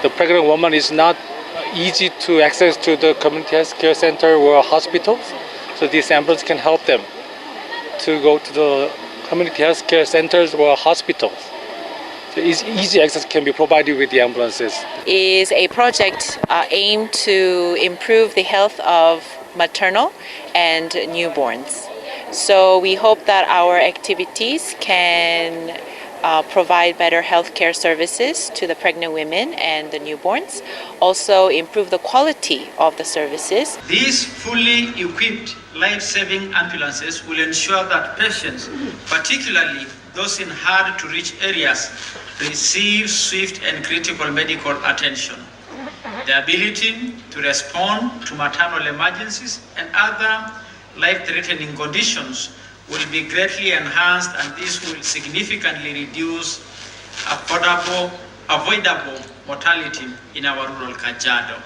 The pregnant woman is not easy to access to the community health care center or hospitals, so these ambulances can help them to go to the community health care centers or hospitals. So easy access can be provided with the ambulances. Is a project aimed to improve the health of maternal and newborns. So we hope that our activities can provide better healthcare services to the pregnant women and the newborns, also improve the quality of the services. These fully equipped life-saving ambulances will ensure that patients, particularly those in hard-to-reach areas, receive swift and critical medical attention. The ability to respond to maternal emergencies and other life-threatening conditions will be greatly enhanced, and this will significantly reduce avoidable mortality in our rural Kajiado.